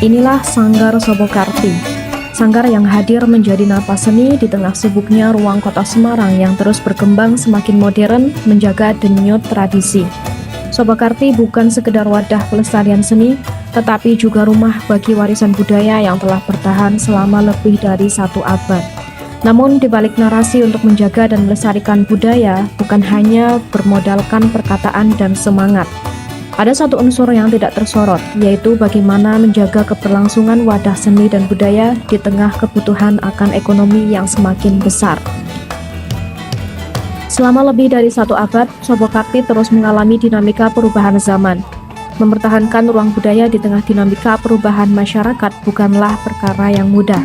Inilah Sanggar Sobokarti, sanggar yang hadir menjadi napas seni di tengah sibuknya ruang kota Semarang yang terus berkembang semakin modern, menjaga denyut tradisi. Sobokarti bukan sekedar wadah pelestarian seni, tetapi juga rumah bagi warisan budaya yang telah bertahan selama lebih dari 1 abad. Namun di balik narasi untuk menjaga dan melestarikan budaya bukan hanya bermodalkan perkataan dan semangat. Ada satu unsur yang tidak tersorot, yaitu bagaimana menjaga keberlangsungan wadah seni dan budaya di tengah kebutuhan akan ekonomi yang semakin besar. Selama lebih dari 1 abad, Sobokarti terus mengalami dinamika perubahan zaman. Mempertahankan ruang budaya di tengah dinamika perubahan masyarakat bukanlah perkara yang mudah.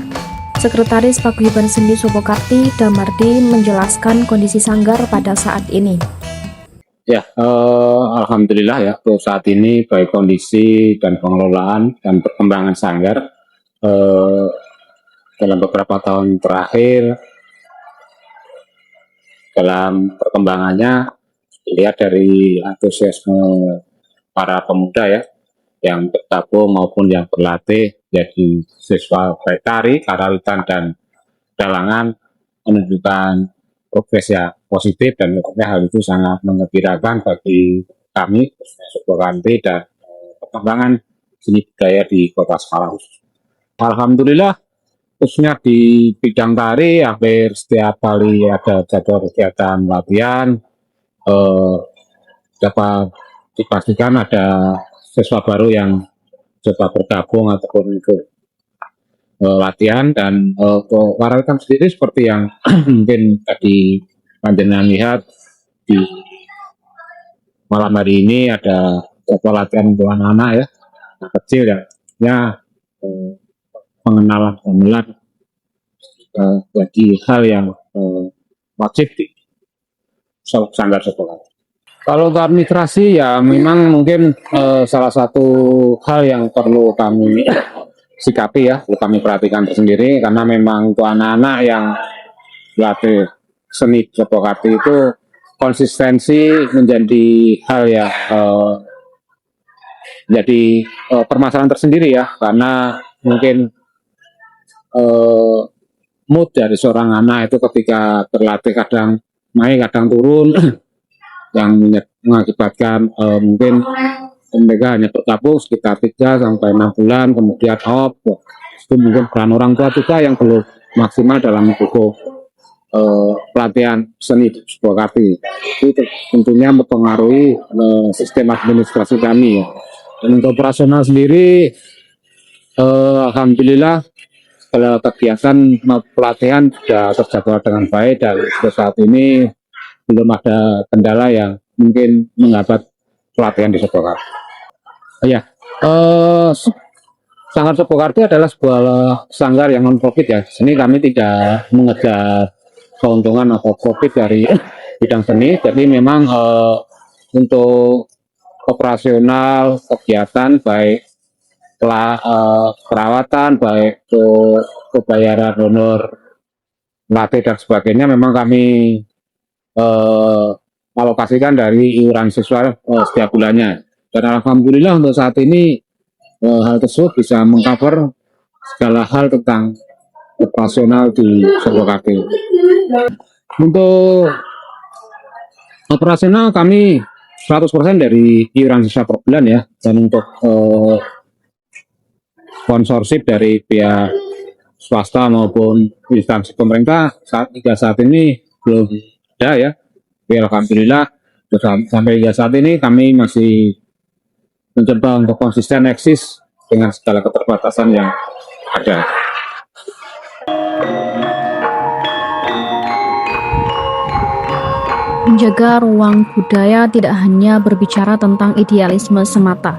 Sekretaris Paguyuban Seni Sobokarti, Damardi, menjelaskan kondisi sanggar pada saat ini. Ya, alhamdulillah ya, untuk saat ini baik kondisi dan pengelolaan dan perkembangan sanggar dalam beberapa tahun terakhir dalam perkembangannya dilihat dari antusiasme para pemuda ya yang bergabung maupun yang berlatih jadi siswa baik tari, karawitan dan dalangan menunjukkan progres ya positif dan tentunya hal itu sangat mengembirakan bagi kami Sobokarti dan perkembangan seni budaya di Kota Semarang. Alhamdulillah khususnya di bidang tari hampir setiap kali ada jadwal kegiatan latihan dapat dipastikan ada siswa baru yang coba bergabung ataupun ikut latihan dan karawitan sendiri seperti yang mungkin tadi panjenengan lihat di malam hari ini ada latihan untuk anak-anak ya anak kecil ya pengenalan gamelan bagi hal yang wajib di sanggar Sobokarti. Kalau untuk administrasi ya memang mungkin salah satu hal yang perlu kami sikapi ya, kami perhatikan tersendiri karena memang untuk anak-anak yang latih seni Sobokarti itu konsistensi menjadi hal yang menjadi permasalahan tersendiri ya, karena mungkin mood dari seorang anak itu ketika berlatih kadang naik kadang turun yang mengakibatkan mungkin mereka hanya bergabung sekitar 3 sampai 6 bulan kemudian off. Itu mungkin peran orang tua juga yang belum maksimal dalam mendukung pelatihan seni Sobokarti. Itu tentunya mempengaruhi sistem administrasi kami ya. Dan untuk operasional sendiri alhamdulillah segala kegiatan pelatihan sudah terjadwal dengan baik dan saat ini belum ada kendala yang mungkin menghambat pelatihan di Sobokarti. Ya, Sanggar Sobokarti adalah sebuah sanggar yang non-profit ya. Sini kami tidak mengejar keuntungan atau profit dari bidang seni. Jadi memang untuk operasional kegiatan baik perawatan, baik kebayaran honor latih dan sebagainya memang kami alokasikan dari iuran siswa setiap bulannya. Dan alhamdulillah untuk saat ini hal tersebut bisa mengcover segala hal tentang operasional di Sobokarti. Untuk operasional kami 100% dari iuran siswa per bulan ya. Dan untuk sponsorship dari pihak swasta maupun instansi pemerintah hingga saat ini belum ada ya. Alhamdulillah sampai hingga saat ini kami masih mencoba untuk konsisten eksis dengan segala keterbatasan yang ada. Menjaga ruang budaya tidak hanya berbicara tentang idealisme semata.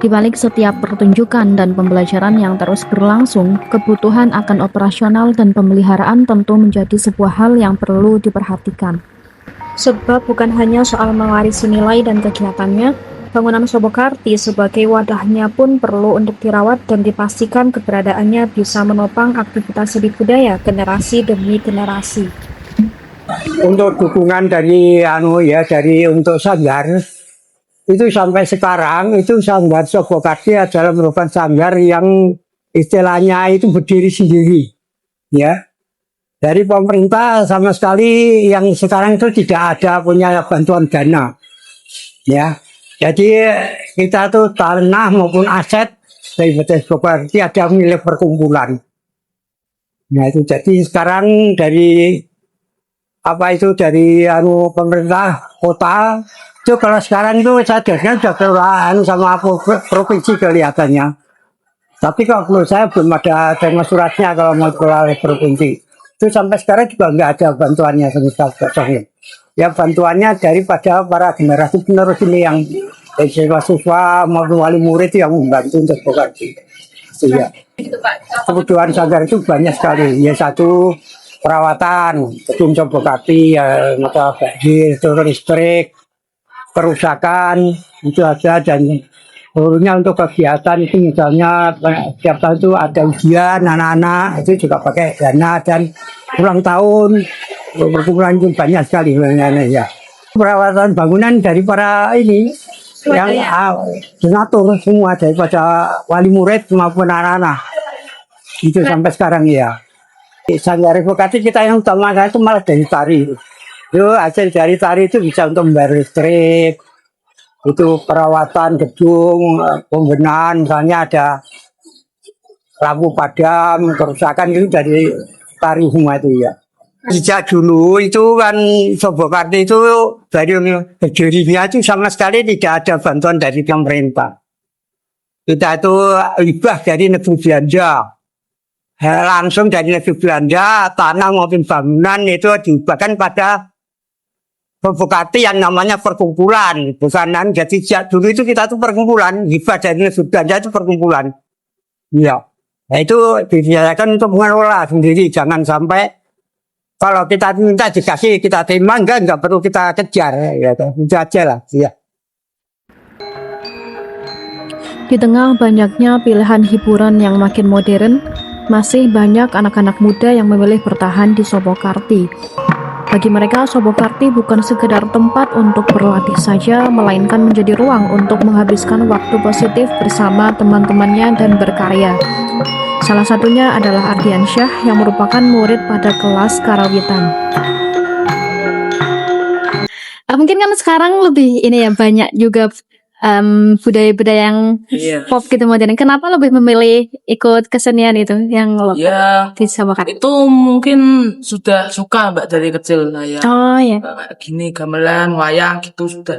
Di balik setiap pertunjukan dan pembelajaran yang terus berlangsung, kebutuhan akan operasional dan pemeliharaan tentu menjadi sebuah hal yang perlu diperhatikan. Sebab bukan hanya soal mewarisi nilai dan kegiatannya, bangunan Sobokarti sebagai wadahnya pun perlu untuk dirawat dan dipastikan keberadaannya bisa menopang aktivitas seni budaya generasi demi generasi. Untuk dukungan dari dari untuk sanggar itu sampai sekarang itu Sanggar Sobokati adalah merupakan sanggar yang istilahnya itu berdiri sendiri, ya. Dari pemerintah sama sekali yang sekarang itu tidak ada punya bantuan dana, ya. Jadi kita tuh tanah maupun aset dari BTS Sobokati ada milik perkumpulan. Nah itu jadi sekarang dari apa itu dari pemerintah kota itu kalau sekarang itu saya dengar sudah kelurahan sama provinsi kelihatannya. Tapi kalau menurut saya belum ada terima suratnya kalau mau keluar provinsi. Itu sampai sekarang juga nggak ada bantuannya sama sekali. Ya bantuannya daripada para generasi penerus ini yang siswa-siswa maupun wali murid yang membantu untuk bekerja. Iya. Kebutuhan sanggar itu banyak sekali. Ya satu perawatan, gedung Sobokati, ya mata banjir, listrik, kerusakan itu ada dan seluruhnya untuk kegiatan itu misalnya setiap tahun itu ada ujian anak-anak itu juga pakai dana dan ulang tahun perkumpulan itu banyak sekali ya. Perawatan bangunan dari para ini yang donatur semua daripada wali murid maupun anak-anak itu sampai sekarang ya. Sanggar Sobokati kita yang utamakan itu malah dari tari. Itu hasil dari tari itu bisa untuk membayar listrik, itu perawatan gedung, pembenahan misalnya ada lampu padam, kerusakan itu dari tari semua itu ya. Sejak dulu itu kan Sobokati itu dari berdirinya itu sama sekali tidak ada bantuan dari pemerintah. Kita itu hibah dari negeri Belanda. Langsung dari negeri Belanda, tanah maupun bangunan itu dihibahkan pada Sobokati yang namanya perkumpulan. Bukanan, jadi sejak dulu itu kita tuh perkumpulan, hibah dari negeri Belanda itu perkumpulan. Iya. Nah itu dibiasakan untuk mengelola sendiri, jangan sampai kalau kita minta dikasih, kita terima, enggak perlu kita kejar. Ya, itu aja lah. Ya. Di tengah banyaknya pilihan hiburan yang makin modern, masih banyak anak-anak muda yang memilih bertahan di Sobokarti. Bagi mereka, Sobokarti bukan sekedar tempat untuk berlatih saja, melainkan menjadi ruang untuk menghabiskan waktu positif bersama teman-temannya dan berkarya. Salah satunya adalah Ardiansyah yang merupakan murid pada kelas Karawitan. Mungkin kan sekarang lebih ini ya banyak juga budaya-budaya yang pop gitu modern. Kenapa lebih memilih ikut kesenian itu yang Ya, di Sobokarti? itu mungkin sudah suka Mbak dari kecil saya. Oh ya. Gini gamelan, wayang gitu sudah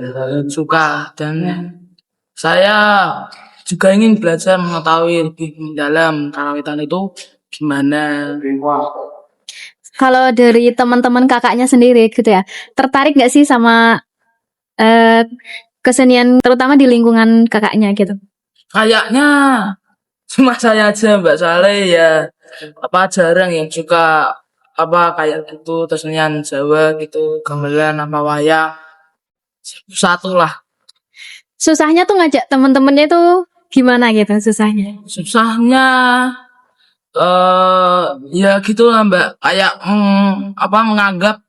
suka dan saya juga ingin belajar mengetahui lebih mendalam karawitan itu gimana. Kalau dari teman-teman kakaknya sendiri gitu ya, tertarik nggak sih sama kesenian terutama di lingkungan kakaknya gitu? Kayaknya cuma saya aja Mbak Saleh ya jarang yang suka kayak gitu kesenian Jawa gitu, gamelan sama wayang. Satu lah. Susahnya tuh ngajak temen-temennya tuh gimana gitu susahnya? Susahnya ya gitulah Mbak, kayak menganggap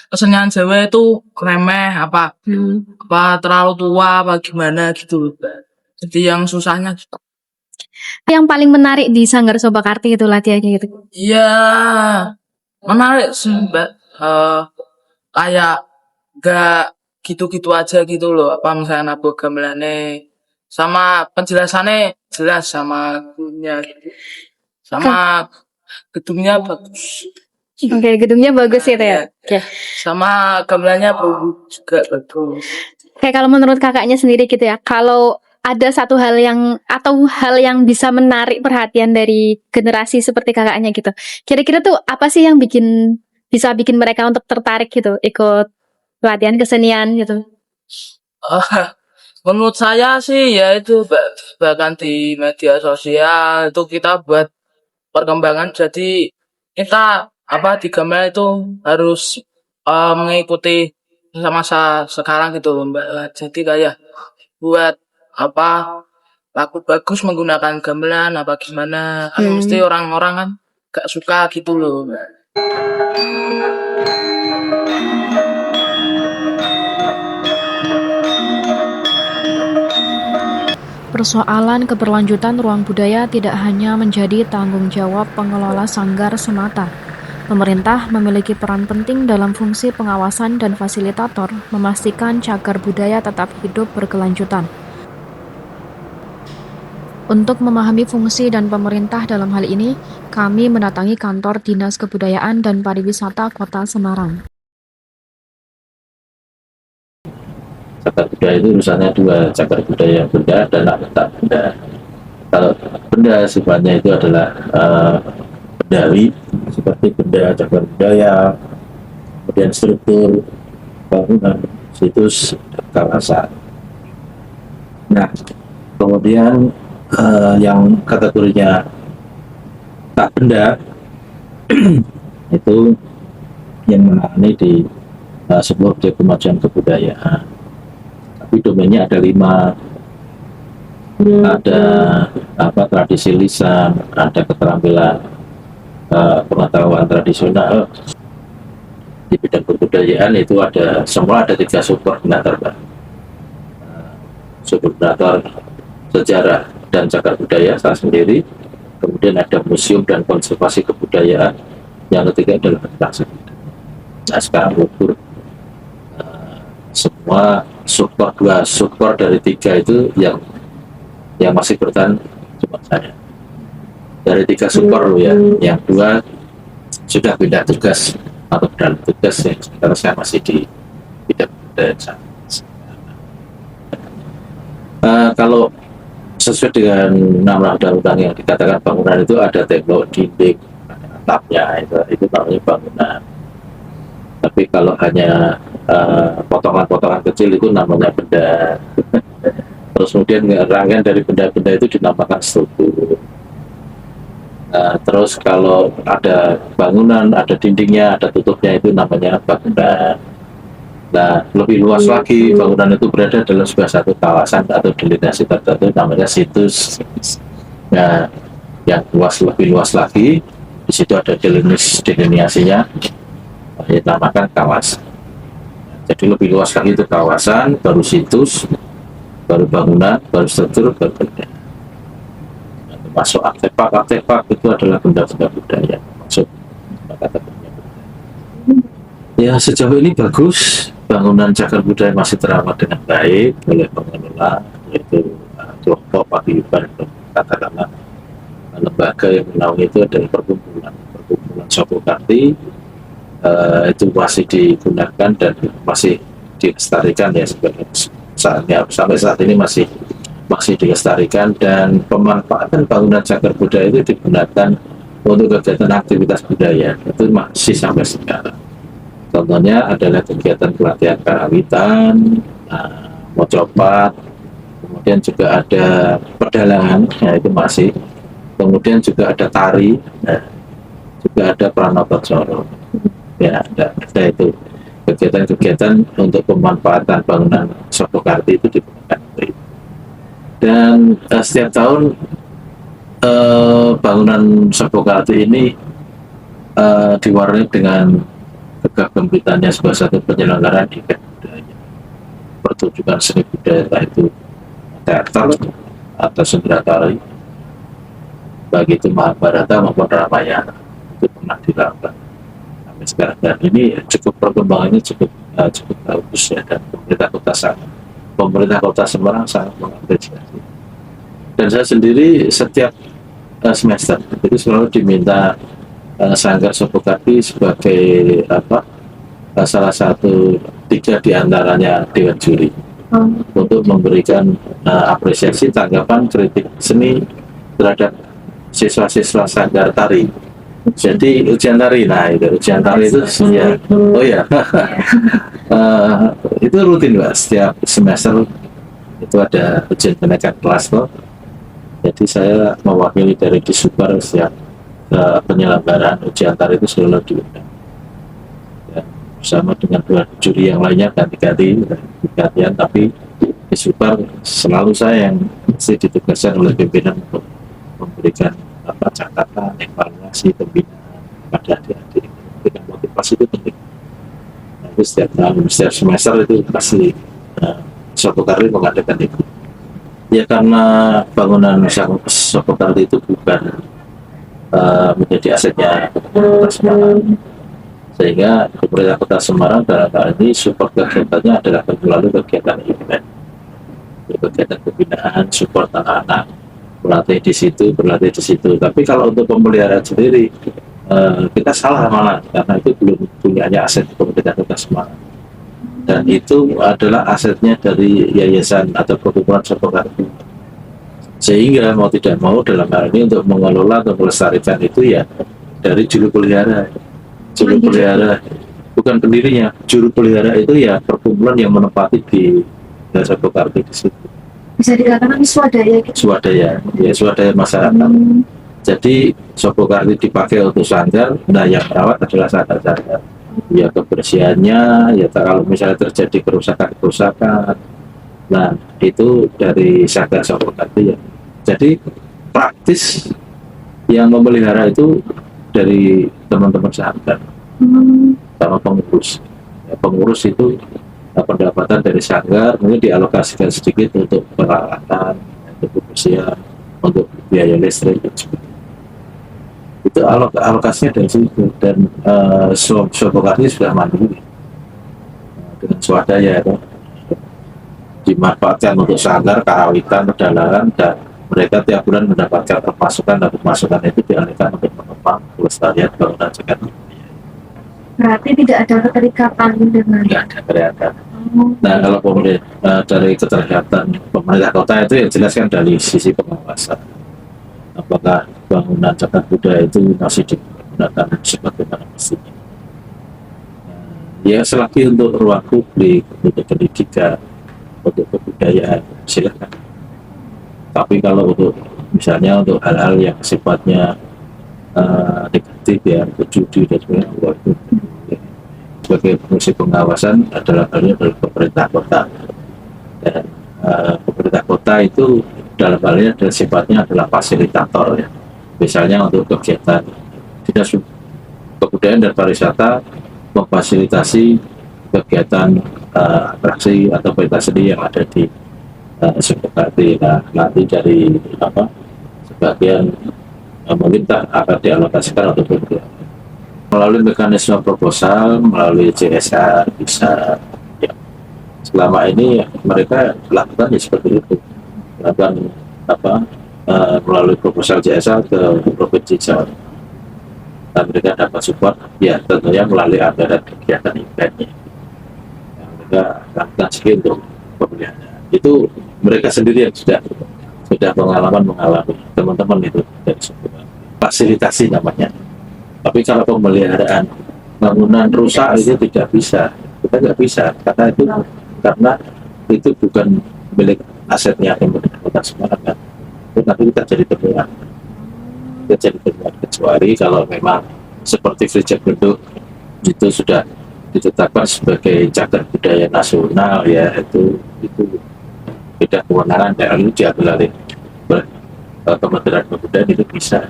kesenian Jawa itu remeh terlalu tua apa gimana gitu loh Mbak. Jadi yang susahnya Yang paling menarik di Sanggar Sobokarti itu latihannya gitu. ya menarik sih Mbak. Kayak gak gitu-gitu aja gitu loh, misalnya nabuh gamelane sama penjelasannya jelas sama gurunya gitu. Sama gedungnya bagus. Oke, gedungnya bagus gitu ya. Oke. Sama gamelannya juga bagus. Kayak kalau menurut kakaknya sendiri gitu ya, kalau ada satu hal yang atau hal yang bisa menarik perhatian dari generasi seperti kakaknya gitu, kira-kira tuh apa sih yang bisa bikin mereka untuk tertarik gitu ikut pelatihan kesenian gitu? Menurut saya sih ya itu bahkan di media sosial itu kita buat perkembangan, jadi kita di gamelan itu harus mengikuti masa sekarang gitu loh Mbak. Jadi kayak buat lagu bagus menggunakan gamelan gimana kan mesti orang-orang kan gak suka gitu loh Mbak. Persoalan keberlanjutan ruang budaya tidak hanya menjadi tanggung jawab pengelola sanggar semata. Pemerintah memiliki peran penting dalam fungsi pengawasan dan fasilitator, memastikan cagar budaya tetap hidup berkelanjutan. Untuk memahami fungsi dan pemerintah dalam hal ini, kami mendatangi kantor Dinas Kebudayaan dan Pariwisata Kota Semarang. Cagar budaya itu misalnya dua, cagar budaya benda dan tak benda. Kalau benda sifatnya itu adalah bendawi, seperti benda cagar budaya, kemudian struktur bangunan, situs, kawasan. Nah, kemudian yang kategorinya tak benda itu yang menangani di sebuah objek kemajuan kebudayaan. Tapi domainnya ada 5, ada tradisi lisan, ada keterampilan pengetahuan tradisional. Di bidang kebudayaan itu semua ada 3 subkoordinator, Pak. Subkoordinator sejarah dan cagar budaya saya sendiri, kemudian ada museum dan konservasi kebudayaan, yang ketiga adalah tentang nah, sekarang ukur semua subkor dari 3 itu yang masih bertahan cuma saya. Dari 3 subkor ya, yang 2 sudah pindah tugas atau beralih tugas, yang sementara saya masih di bidang budaya. Kalau sesuai dengan nama undang-undang yang dikatakan bangunan itu ada tembok, dinding, atapnya, itu namanya bangunan. Tapi kalau hanya potongan-potongan kecil itu namanya benda. Terus kemudian rangkaian dari benda-benda itu dinamakan struktur. Terus kalau ada bangunan, ada dindingnya, ada tutupnya, itu namanya bangunan. Nah, lebih luas lagi, bangunan itu berada dalam sebuah satu kawasan atau delineasi tertentu, namanya situs. Nah, yang lebih luas lagi, di situ ada delineasinya, dinamakan kawasan. Jadi lebih luas lagi itu kawasan, baru situs, baru bangunan, baru struktur, baru benda. Masuk artefak itu adalah benda-benda budaya, masuk kategorinya budaya. Ya, sejauh ini bagus, bangunan cagar budaya masih terawat dengan baik oleh pengelola, yaitu kelompok paguyuban, katakanlah lembaga yang menaungi itu adalah perkumpulan Sopokarti. Itu masih digunakan dan masih dilestarikan ya sampai saat ini masih dilestarikan, dan pemanfaatan bangunan cagar budaya itu digunakan untuk kegiatan aktivitas budaya itu masih sampai sekarang. Contohnya adalah kegiatan pelatihan karawitan, mocopat, kemudian juga ada pedalangan, itu masih, kemudian juga ada tari, juga ada pranoto. Ya, ada itu kegiatan-kegiatan untuk pemanfaatan bangunan Sopokarti itu digunakan. Dan setiap tahun bangunan Sopokarti ini diwarnai dengan gegap gempitanya sebuah satu penyelenggaraan event budaya, pertunjukan seni budaya, entah itu teater atau sendera tari, baik itu Mahabharata maupun Ramayana, itu pernah dilakukan sampai sekarang. Dan ini perkembangannya cukup bagus ya, dan pemerintah kota Semarang sangat mengapresiasi. Dan saya sendiri setiap semester itu selalu diminta Sanggar Sopokarti sebagai salah satu 3 diantaranya dewan juri untuk memberikan apresiasi, tanggapan, kritik seni terhadap siswa-siswa Sanggar Tari. Jadi ujian tari, ujian tari itu ya, itu rutin Pak, setiap semester itu ada ujian kenaikan kelas loh. Jadi saya mewakili dari Disupar setiap penyelenggaraan ujian tari itu selalu diundang. Ya, bersama dengan 2 juri yang lainnya ganti-gantian, tapi Disupar selalu saya yang mesti ditugaskan oleh pimpinan untuk memberikan catatan, evaluasi, pembinaan pada adik-adik, dengan motivasi itu penting. Nah, itu setiap semester itu pasti Sopokarti mengadakan itu. Ya karena bangunan Sopokarti itu bukan menjadi asetnya Kota Semarang, sehingga pemerintah Kota Semarang dalam hal ini support kegiatannya adalah melalui kegiatan event, kegiatan pembinaan, support anak-anak, berlatih di situ, berlatih di situ. Tapi kalau untuk pemeliharaan sendiri, kita salah malah, karena itu belum punyanya aset pemerintah Kota Semarang, dan itu adalah asetnya dari yayasan atau perkumpulan Sopokarti. Sehingga mau tidak mau dalam hal ini untuk mengelola atau melestarikan itu ya dari juru pelihara. Juru pelihara bukan pendirinya, juru pelihara itu ya perkumpulan yang menempati di Sopokarti di situ. Bisa dikatakan swadaya gitu. Swadaya, ya swadaya masyarakat. Jadi Sopokarti dipakai untuk sanggar, nah yang merawat adalah sanggar-sanggar. Ya kebersihannya, ya kalau misalnya terjadi kerusakan, nah itu dari sanggar Sopokarti ya. Jadi praktis yang memelihara itu dari teman-teman sanggar sama pengurus. Ya, pengurus itu pendapatan dari sanggar mungkin dialokasikan sedikit untuk peralatan, untuk kebersihan, untuk biaya listrik dan sebagainya. Itu alokasinya dari situ, dan Sopokarti sudah mandiri dengan swadaya itu dimanfaatkan untuk sanggar, karawitan, pedalangan, dan mereka tiap bulan mendapatkan pemasukan, dan pemasukan itu dialihkan untuk menopang pelestarian bangunan Jakarta. Berarti tidak ada keterikatan dengan. Tidak ada kelihatan. Nah kalau dari keterikatan pemerintah kota itu yang jelas kan dari sisi pengawasan. Apakah bangunan cagar budaya itu masih digunakan sebagaimana mestinya? Ya selagi untuk ruang publik, untuk pendidikan, untuk kebudayaan, silakan. Tapi kalau untuk misalnya untuk hal-hal yang sifatnya negatif ya, judi dan sebagainya, sebagai fungsi pengawasan adalah halnya dari pemerintah kota. Dan pemerintah kota itu dalam hal ini adalah sifatnya adalah fasilitator ya. Misalnya untuk kegiatan dinas kebudayaan dan pariwisata memfasilitasi kegiatan atraksi atau pentas seni yang ada di Sopokarti. Nah, nanti dari sebagian mungkin akan dialokasikan untuk kemudian melalui mekanisme proposal, melalui CSR bisa ya. Selama ini mereka lakukan ya seperti itu, lakukan melalui proposal CSR ke provinsi Jawa, dan mereka dapat support ya tentunya melalui anggaran kegiatan eventnya yang mereka lakukan sendiri untuk pemeliharaan. Itu mereka sendiri yang sudah mengalami teman-teman itu dari sebuah fasilitasi namanya. Tapi kalau pemeliharaan bangunan rusak itu tidak bisa, kita nggak bisa karena itu bukan milik asetnya pemerintah Kota Semarang kan. Itu nanti kita jadi temuan, kecuali kalau memang seperti Frejak Genduk itu sudah ditetapkan sebagai cagar budaya nasional ya, itu beda kewenangan dan itu diambil oleh Kementerian Kebudayaan, itu bisa.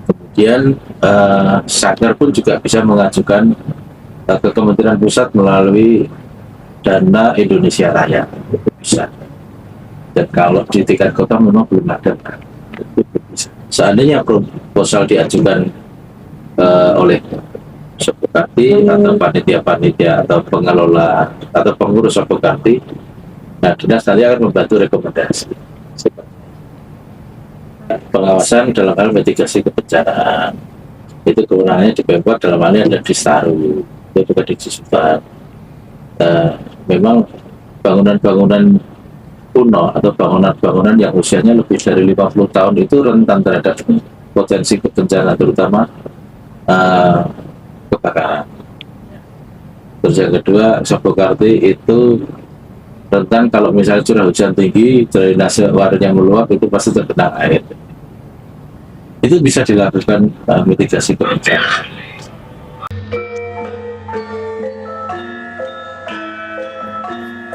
Kemudian sanggar pun juga bisa mengajukan ke Kementerian Pusat melalui Dana Indonesia Raya, itu bisa. Dan kalau di tingkat kota memang belum ada, itu bisa. Seandainya proposal diajukan oleh Sopokarti atau panitia-panitia atau pengelola atau pengurus Sopokarti, nah dinas nanti akan membantu rekomendasi. Pengawasan dalam hal mitigasi kebencanaan itu kewenangannya di Pemkot, dalam hal ini ada di Staru, itu juga di Cisupan. Memang bangunan-bangunan kuno atau bangunan-bangunan yang usianya lebih dari 50 tahun itu rentan terhadap potensi kebencanaan, terutama kebakaran. Terus yang kedua, Sopokarti itu rentan kalau misalnya curah hujan tinggi, drainase wadahnya meluap, itu pasti tergenang air. Itu bisa dilakukan mitigasi kebencanaan.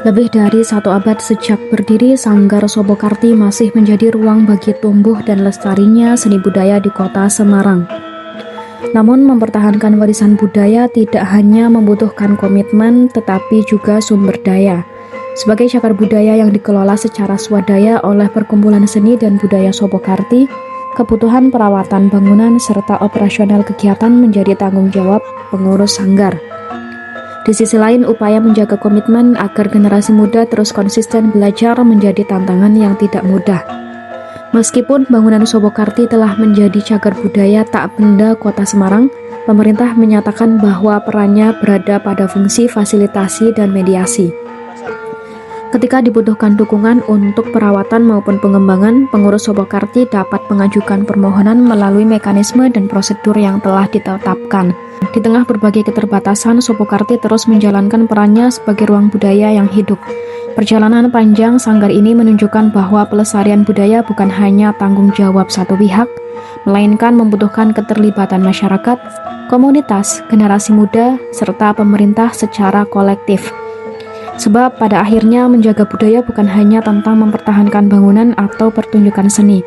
Lebih dari 1 abad sejak berdiri, Sanggar Sopokarti masih menjadi ruang bagi tumbuh dan lestarinya seni budaya di Kota Semarang. Namun mempertahankan warisan budaya tidak hanya membutuhkan komitmen, tetapi juga sumber daya. Sebagai cagar budaya yang dikelola secara swadaya oleh Perkumpulan Seni dan Budaya Sobokarti, kebutuhan perawatan bangunan serta operasional kegiatan menjadi tanggung jawab pengurus sanggar. Di sisi lain, upaya menjaga komitmen agar generasi muda terus konsisten belajar menjadi tantangan yang tidak mudah. Meskipun bangunan Sobokarti telah menjadi cagar budaya tak benda Kota Semarang, pemerintah menyatakan bahwa perannya berada pada fungsi fasilitasi dan mediasi. Ketika dibutuhkan dukungan untuk perawatan maupun pengembangan, pengurus Sobokarti dapat mengajukan permohonan melalui mekanisme dan prosedur yang telah ditetapkan. Di tengah berbagai keterbatasan, Sobokarti terus menjalankan perannya sebagai ruang budaya yang hidup. Perjalanan panjang sanggar ini menunjukkan bahwa pelestarian budaya bukan hanya tanggung jawab satu pihak, melainkan membutuhkan keterlibatan masyarakat, komunitas, generasi muda, serta pemerintah secara kolektif. Sebab pada akhirnya menjaga budaya bukan hanya tentang mempertahankan bangunan atau pertunjukan seni.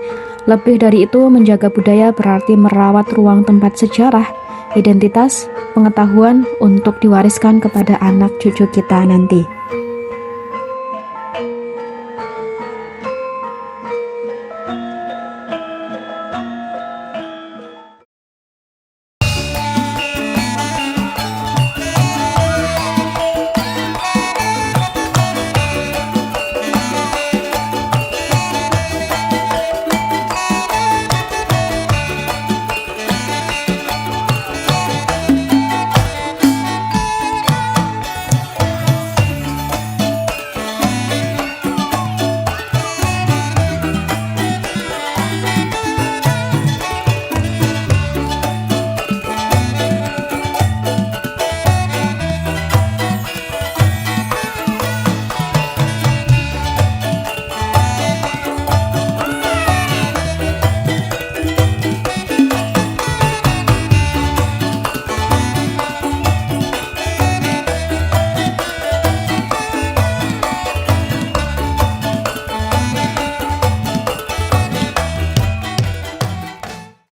Lebih dari itu, menjaga budaya berarti merawat ruang tempat sejarah, identitas, pengetahuan untuk diwariskan kepada anak cucu kita nanti.